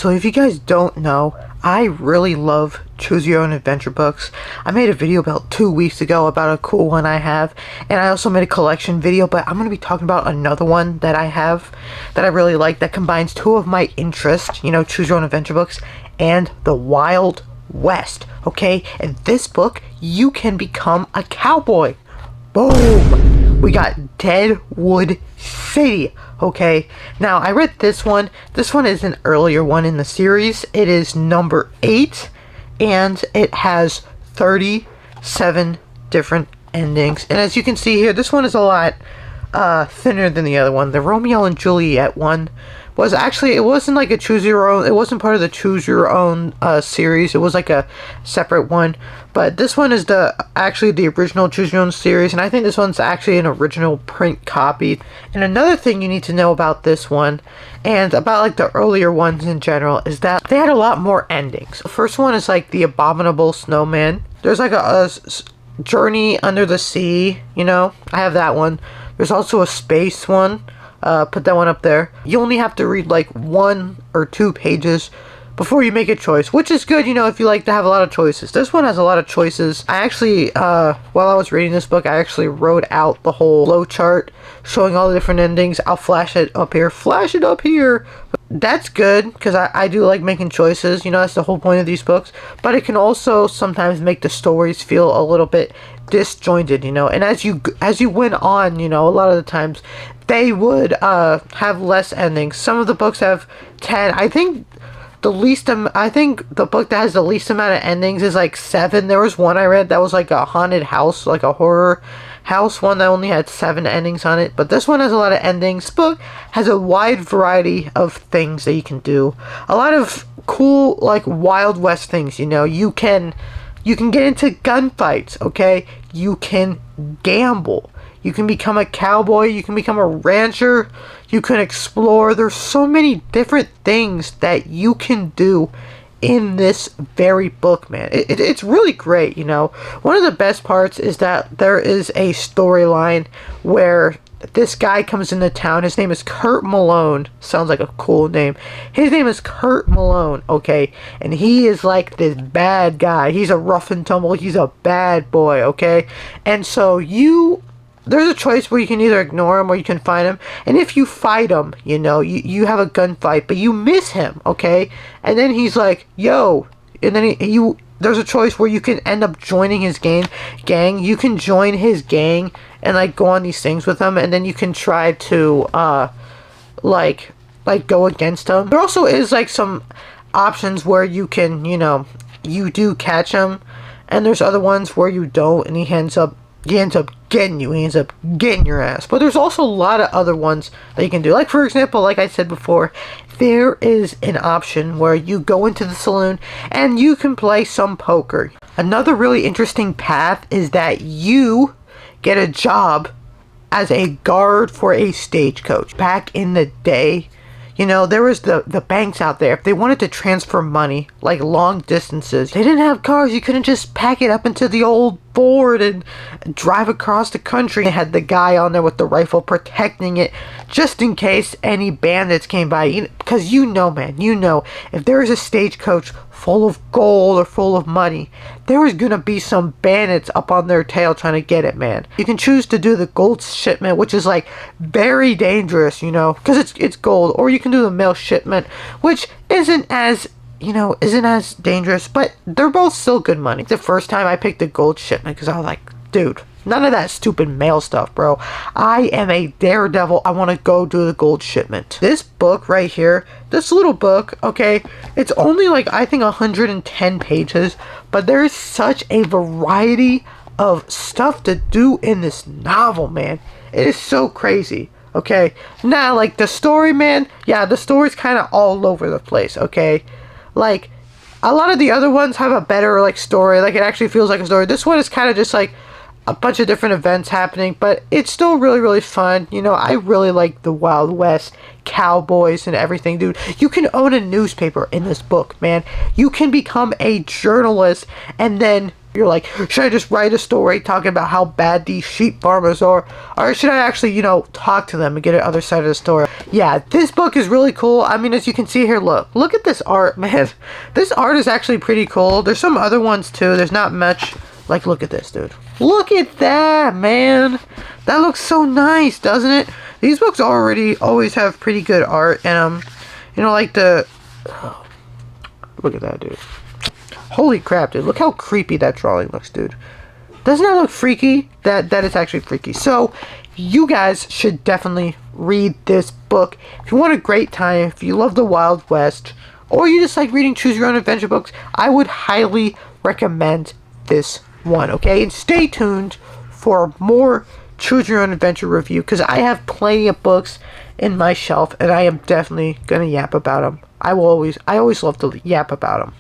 So if you guys don't know, I really love choose your own adventure books. I made a video about 2 weeks ago about a cool one I have, and I also made a collection video, but I'm going to be talking about another one that I have that I really like that combines two of my interests, choose your own adventure books and the Wild West. Okay, in this book you can become a cowboy. Boom! We got Deadwood City. Okay, now I read this one. This one is an earlier one in the series. It is number 8, and it has 37 different endings. And as you can see here, this one is a lot thinner than the other one. The Romeo and Juliet one was actually, it wasn't like a choose your own, it wasn't part of the choose your own series. It was like a separate one, but this one is actually the original choose your own series, and I think this one's actually an original print copy. And another thing you need to know about this one and about like the earlier ones in general is that they had a lot more endings. The first one is like the Abominable Snowman. There's like a Journey Under the Sea, I have that one. There's also a space one. Put that one up there. You only have to read like 1 or 2 pages before you make a choice, which is good, if you like to have a lot of choices. This one has a lot of choices. I actually, while I was reading this book, I actually wrote out the whole flow chart showing all the different endings. I'll flash it up here. Flash it up here. That's good, because I do like making choices. That's the whole point of these books. But it can also sometimes make the stories feel a little bit disjointed, and as you went on, a lot of the times they would have less endings. Some of the books have 10. I think the book that has the least amount of endings is like 7. There was one I read that was like a haunted house, like a horror house one that only had 7 endings on it. But this one has a lot of endings. This book has a wide variety of things that you can do. A lot of cool, like, Wild West things, You can get into gunfights, okay? You can gamble. You can become a cowboy. You can become a rancher. You can explore. There's so many different things that you can do in this very book, man. It's really great, One of the best parts is that there is a storyline where this guy comes into town. His name is Kurt Malone. Sounds like a cool name. His name is Kurt Malone, okay? And he is like this bad guy. He's a rough and tumble. He's a bad boy, okay? And so there's a choice where you can either ignore him or you can fight him. And if you fight him, you have a gunfight, but you miss him, okay? And then he's like, yo. And then there's a choice where you can end up joining his gang. You can join his gang and like go on these things with him, and then you can try to like go against him. There also is like some options where you can, you do catch him, and there's other ones where you don't, and he ends up getting you. He ends up getting your ass. But there's also a lot of other ones that you can do. Like, for example, like I said before, there is an option where you go into the saloon and you can play some poker. Another really interesting path is that you get a job as a guard for a stagecoach. Back in the day, there was the banks out there. If they wanted to transfer money, like long distances, they didn't have cars. You couldn't just pack it up into the old Ford and drive across the country. They had the guy on there with the rifle protecting it just in case any bandits came by. Because man, if there is a stagecoach full of gold or full of money, there is gonna be some bandits up on their tail trying to get it, man. You can choose to do the gold shipment, which is like very dangerous, because it's gold, or you can do the mail shipment, which isn't as dangerous, but they're both still good money. The first time I picked the gold shipment because I was like, dude, none of that stupid mail stuff, bro. I am a daredevil. I want to go do the gold shipment. This book right here, this little book, okay, it's only like, I think 110 pages, but there's such a variety of stuff to do in this novel, man. It is so crazy. Okay, now like the story, man, yeah, the story's kind of all over the place, okay? Like, a lot of the other ones have a better, like, story. Like, it actually feels like a story. This one is kind of just, like, a bunch of different events happening. But it's still really, really fun. I really like the Wild West, cowboys, and everything, dude. You can own a newspaper in this book, man. You can become a journalist and then You're like, should I just write a story talking about how bad these sheep farmers are? Or should I actually, talk to them and get the other side of the story? Yeah, this book is really cool. I mean, as you can see here, look at this art, man. This art is actually pretty cool. There's some other ones too. There's not much. Like, look at this, dude. Look at that, man. That looks so nice, doesn't it? These books always have pretty good art in them. Like the... Oh, look at that, dude. Holy crap, dude. Look how creepy that drawing looks, dude. Doesn't that look freaky? That is actually freaky. So, you guys should definitely read this book. If you want a great time, if you love the Wild West, or you just like reading Choose Your Own Adventure books, I would highly recommend this one, okay? And stay tuned for more Choose Your Own Adventure review, because I have plenty of books in my shelf, and I am definitely going to yap about them. I always love to yap about them.